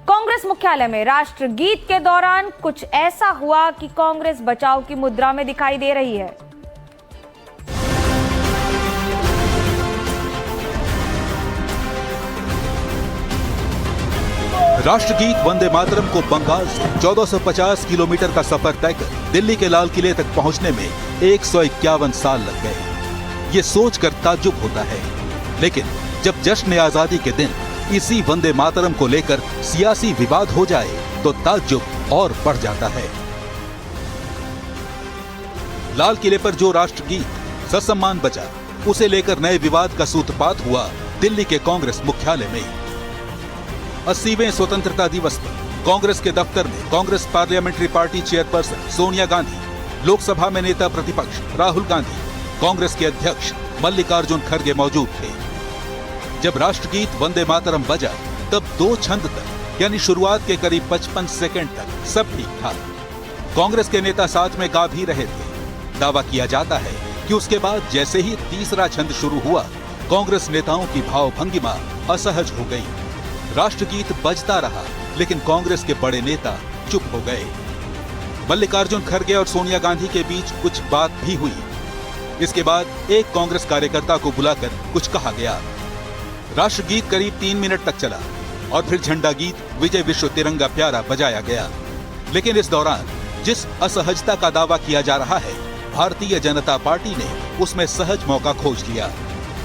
कांग्रेस मुख्यालय में राष्ट्रगीत के दौरान कुछ ऐसा हुआ कि कांग्रेस बचाव की मुद्रा में दिखाई दे रही है। राष्ट्रगीत वंदे मातरम को बंगाल से 1450 किलोमीटर का सफर तय कर दिल्ली के लाल किले तक पहुंचने में 151 साल लग गए। ये सोचकर ताज्जुब होता है, लेकिन जब जश्न आजादी के दिन इसी वंदे मातरम को लेकर सियासी विवाद हो जाए तो ताज्जुब और बढ़ जाता है। लाल किले पर जो राष्ट्रगीत ससम्मान बजा, उसे लेकर नए विवाद का सूत्रपात हुआ दिल्ली के कांग्रेस मुख्यालय में। 80वें स्वतंत्रता दिवस पर कांग्रेस के दफ्तर में Congress parliamentary party chairperson Sonia Gandhi, Lok Sabha में नेता प्रतिपक्ष राहुल गांधी, कांग्रेस के अध्यक्ष मल्लिकार्जुन खड़गे मौजूद थे। जब राष्ट्रगीत वंदे मातरम बजा, तब 2 छंद तक यानी शुरुआत के करीब 55 सेकंड तक सब ठीक था। कांग्रेस के नेता साथ में गा भी रहे थे। दावा किया जाता है कि उसके बाद जैसे ही तीसरा छंद शुरू हुआ, कांग्रेस नेताओं की भावभंगिमा असहज हो गई। राष्ट्रगीत बजता रहा, लेकिन कांग्रेस के बड़े नेता चुप हो गए। मल्लिकार्जुन खड़गे और सोनिया गांधी के बीच कुछ बात भी हुई। इसके बाद एक कांग्रेस कार्यकर्ता को बुलाकर कुछ कहा गया। राष्ट्रगीत करीब 3 मिनट तक चला और फिर झंडा गीत विजय विश्व तिरंगा प्यारा बजाया गया। लेकिन इस दौरान जिस असहजता का दावा किया जा रहा है, भारतीय जनता पार्टी ने उसमें सहज मौका खोज लिया।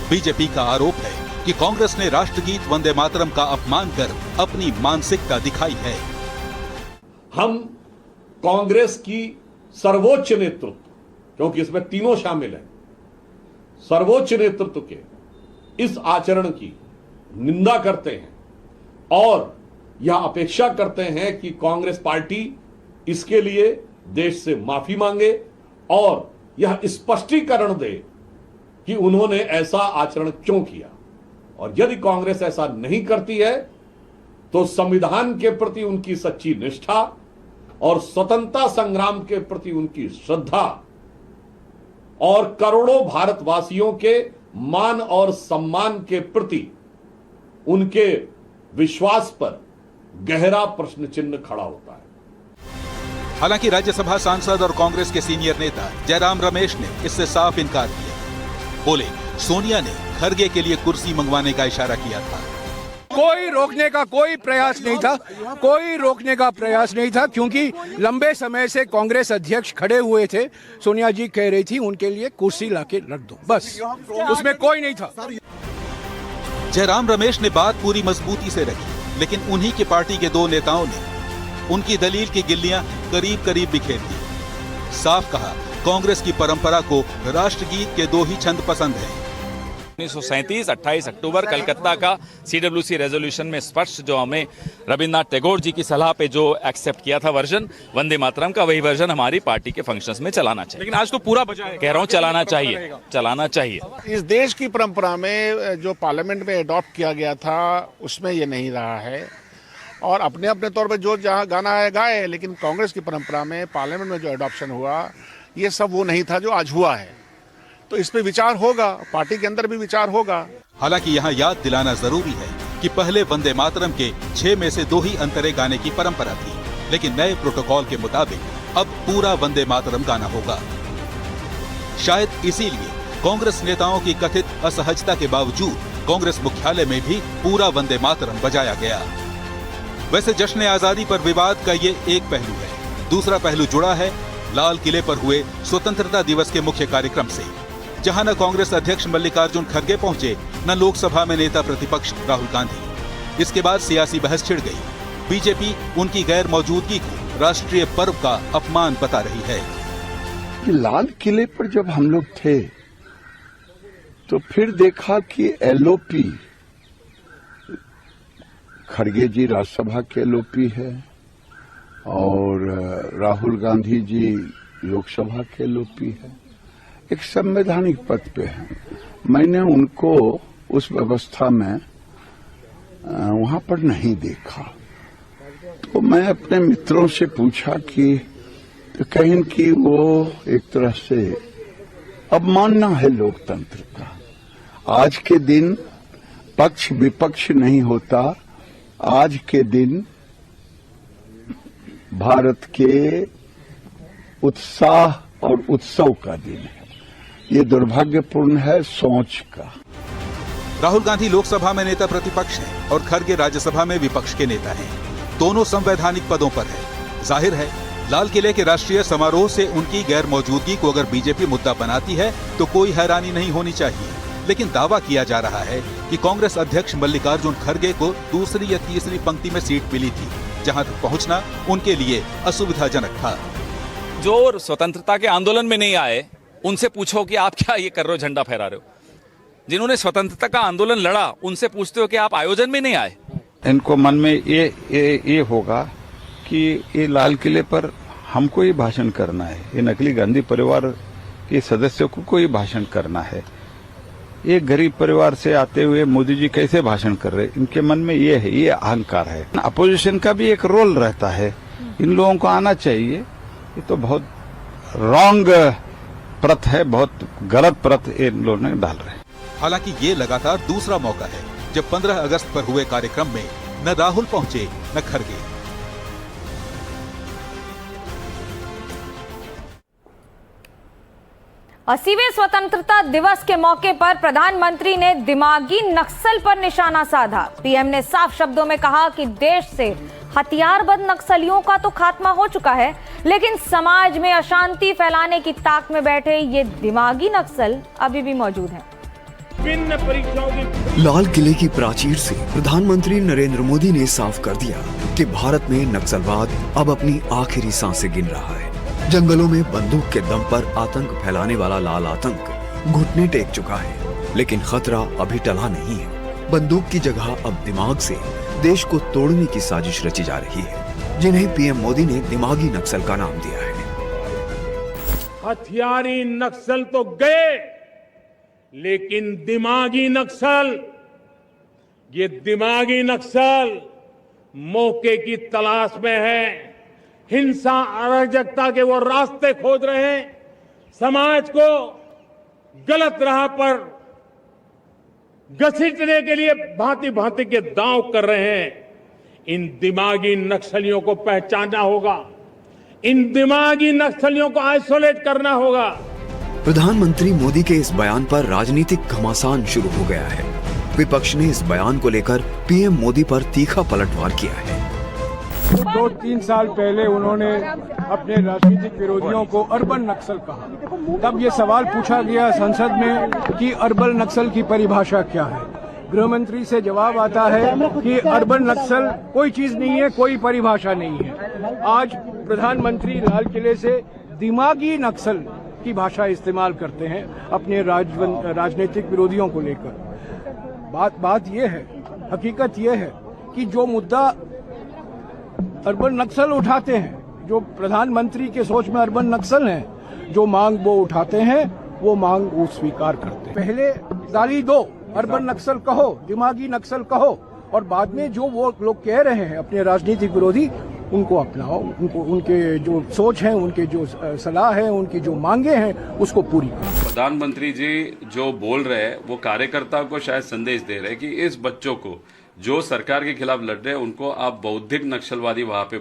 बीजेपी का आरोप है कि कांग्रेस ने राष्ट्रगीत वंदे मातरम का अपमान कर अपनी मानसिकता दिखाई है। हम कांग्रेस की सर्वोच्च नेतृत्व, क्योंकि इसमें तीनों शामिल हैं, सर्वोच्च नेतृत्व के इस आचरण की निंदा करते हैं और यह अपेक्षा करते हैं कि कांग्रेस पार्टी इसके लिए देश से माफी मांगे और यह स्पष्टीकरण दे कि उन्होंने ऐसा आचरण क्यों किया। और यदि कांग्रेस ऐसा नहीं करती है तो संविधान के प्रति उनकी सच्ची निष्ठा और स्वतंत्रता संग्राम के प्रति उनकी श्रद्धा और करोड़ों भारतवासियों के मान और सम्मान के प्रति उनके विश्वास पर गहरा प्रश्न चिन्ह खड़ा होता है। हालांकि राज्यसभा सांसद और कांग्रेस के सीनियर नेता जयराम रमेश ने इससे साफ इनकार किया। बोले, सोनिया ने खड़गे के लिए कुर्सी मंगवाने का इशारा किया था। कोई रोकने का कोई प्रयास नहीं था, कोई रोकने का प्रयास नहीं था, क्योंकि लंबे समय से कांग्रेस अध्यक्ष खड़े हुए थे। सोनिया जी कह रही थी उनके लिए कुर्सी लाके रख दो, बस, उसमें कोई नहीं था। जयराम रमेश ने बात पूरी मजबूती से रखी, लेकिन उन्हीं की पार्टी के 2 नेताओं ने उनकी दलील की गिल्लियां करीब करीब बिखेर दी। साफ कहा, कांग्रेस की परंपरा को राष्ट्रगीत के 2 ही छंद पसंद हैं। 1937 28 अक्टूबर कलकत्ता का CWC रेजोल्यूशन में स्पष्ट जो हमने रविन्द्रनाथ टैगोर जी की सलाह पे जो एक्सेप्ट किया था वर्जन वंदे मातरम का, वही वर्जन हमारी पार्टी के फंक्शंस में चलाना चाहिए। लेकिन आज तो पूरा बजा है। कह रहा हूँ चलाना चाहिए। इस देश की परंपरा में जो पार्लियामेंट में अडॉप्ट किया गया था उसमें ये नहीं रहा है, और अपने अपने तौर पर जो जहाँ गाना है गाए, लेकिन कांग्रेस की परंपरा में पार्लियामेंट में जो अडॉप्शन हुआ ये सब वो नहीं था जो आज हुआ है। तो इस पे विचार होगा, पार्टी के अंदर भी विचार होगा। हालांकि यहाँ याद दिलाना जरूरी है कि पहले वंदे मातरम के 6 में से 2 ही अंतरे गाने की परंपरा थी, लेकिन नए प्रोटोकॉल के मुताबिक अब पूरा वंदे मातरम गाना होगा। शायद इसीलिए कांग्रेस नेताओं की कथित असहजता के बावजूद कांग्रेस मुख्यालय में भी पूरा वंदे मातरम बजाया गया। वैसे जश्न आजादी पर विवाद का ये एक पहलू है। दूसरा पहलू जुड़ा है लाल किले पर हुए स्वतंत्रता दिवस के मुख्य कार्यक्रम से, जहां न कांग्रेस अध्यक्ष मल्लिकार्जुन खड़गे पहुंचे, न लोकसभा में नेता प्रतिपक्ष राहुल गांधी। इसके बाद सियासी बहस छिड़ गई। बीजेपी उनकी गैर मौजूदगी को राष्ट्रीय पर्व का अपमान बता रही है। लाल किले पर जब हम लोग थे तो फिर देखा कि एलओपी, खड़गे जी राज्यसभा के एलओपी है और राहुल गांधी जी लोकसभा के एलओपी है, एक संवैधानिक पद पे है। मैंने उनको उस व्यवस्था में वहां पर नहीं देखा, तो मैं अपने मित्रों से पूछा कि तो कहीं कि वो एक तरह से अवमानना है लोकतंत्र का। आज के दिन पक्ष विपक्ष नहीं होता, आज के दिन भारत के उत्साह और उत्सव का दिन है। ये दुर्भाग्यपूर्ण है सोच का। राहुल गांधी लोकसभा में नेता प्रतिपक्ष हैं और खड़गे राज्यसभा में विपक्ष के नेता हैं। दोनों संवैधानिक पदों पर हैं। जाहिर है लाल किले के राष्ट्रीय समारोह से उनकी गैर मौजूदगी को अगर बीजेपी मुद्दा बनाती है तो कोई हैरानी नहीं होनी चाहिए। लेकिन दावा किया जा रहा है कि कांग्रेस अध्यक्ष मल्लिकार्जुन खड़गे को दूसरी या तीसरी पंक्ति में सीट मिली थी, जहां तक पहुंचना उनके लिए असुविधाजनक था। जो स्वतंत्रता के आंदोलन में नहीं आए उनसे पूछो कि आप क्या ये कर रहे हो, झंडा फहरा रहे हो। जिन्होंने स्वतंत्रता का आंदोलन लड़ा उनसे पूछते हो कि आप आयोजन में नहीं आए। इनको मन में ये होगा कि ये लाल किले पर हमको ही भाषण करना है, ये नकली गांधी परिवार के सदस्यों को कोई भाषण करना है। ये गरीब परिवार से आते हुए मोदी जी कैसे भाषण कर रहे, इनके मन में ये है, ये अहंकार है। अपोजिशन का भी एक रोल रहता है, इन लोगों को आना चाहिए। ये तो बहुत रॉन्ग प्रथ है, बहुत गलत प्रथ इन लोगों ने डाल रहे हैं। हालांकि ये लगातार दूसरा मौका है जब 15 अगस्त पर हुए कार्यक्रम में न राहुल पहुंचे न खड़गे। अस्सीवें स्वतंत्रता दिवस के मौके पर प्रधानमंत्री ने दिमागी नक्सल पर निशाना साधा। पीएम ने साफ शब्दों में कहा कि देश से हथियारबंद नक्सलियों का तो खात्मा हो चुका है, लेकिन समाज में अशांति फैलाने की ताक में बैठे ये दिमागी नक्सल अभी भी मौजूद हैं। लाल किले की प्राचीर से प्रधानमंत्री नरेंद्र मोदी ने साफ कर दिया कि भारत में नक्सलवाद अब अपनी आखिरी सांसें गिन रहा है। जंगलों में बंदूक के दम पर आतंक फैलाने वाला लाल आतंक घुटने टेक चुका है, लेकिन खतरा अभी टला नहीं है। बंदूक की जगह अब दिमाग से देश को तोड़ने की साजिश रची जा रही है, जिन्हें पीएम मोदी ने दिमागी नक्सल का नाम दिया है। हथियारी नक्सल तो गए, लेकिन दिमागी नक्सल, ये दिमागी नक्सल मौके की तलाश में है। हिंसा अराजकता के वो रास्ते खोज रहे हैं, समाज को गलत राह पर घसीटने के लिए भांति भांति के दांव कर रहे हैं। इन दिमागी नक्सलियों को पहचानना होगा, इन दिमागी नक्सलियों को आइसोलेट करना होगा। प्रधानमंत्री मोदी के इस बयान पर राजनीतिक घमासान शुरू हो गया है। विपक्ष ने इस बयान को लेकर पीएम मोदी पर तीखा पलटवार किया है। 2-3 साल पहले उन्होंने अपने राजनीतिक विरोधियों को अर्बन नक्सल कहा। तब ये सवाल पूछा गया संसद में कि अर्बन नक्सल की परिभाषा क्या है। गृह मंत्री से जवाब आता है कि अर्बन नक्सल कोई चीज नहीं है, कोई परिभाषा नहीं है। आज प्रधानमंत्री लाल किले से दिमागी नक्सल की भाषा इस्तेमाल करते हैं अपने राजनीतिक विरोधियों को लेकर। बात ये है, हकीकत ये है कि जो मुद्दा अर्बन नक्सल उठाते हैं, जो प्रधानमंत्री के सोच में अर्बन नक्सल है, जो मांग वो उठाते हैं, वो मांग वो स्वीकार करते हैं। पहले गाली दो, अर्बन नक्सल कहो, दिमागी नक्सल कहो, और बाद में जो वो लोग कह रहे हैं अपने राजनीतिक विरोधी, उनको अपनाओ, उनके जो सोच है, उनके जो सलाह है, उनकी जो मांगे हैं, उसको पूरी करो। प्रधानमंत्री जी जो बोल रहे हैं वो कार्यकर्ताओं को शायद संदेश दे रहे हैं कि इस बच्चों को जो सरकार के खिलाफ लड़ रहे हैं उनको आप बौद्धिक नक्सलवादी वहां पे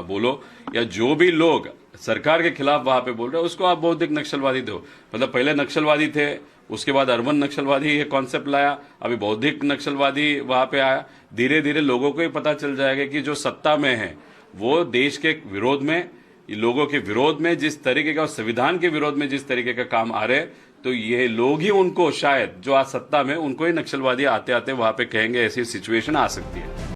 बोलो, या जो भी लोग सरकार के खिलाफ वहां पे बोल रहे हैं उसको आप बौद्धिक नक्सलवादी दो। मतलब पहले नक्सलवादी थे, उसके बाद अर्बन नक्सलवादी ये कॉन्सेप्ट लाया, अभी बौद्धिक नक्सलवादी वहां पे आया। धीरे धीरे लोगों को ही पता चल जाएगा कि जो सत्ता में है वो देश के विरोध में, लोगों के विरोध में जिस तरीके का, संविधान के विरोध में जिस तरीके का काम आ रहे हैं, तो ये लोग ही उनको शायद जो आज सत्ता में, उनको ही नक्सलवादी आते आते वहां पे कहेंगे। ऐसी सिचुएशन आ सकती है।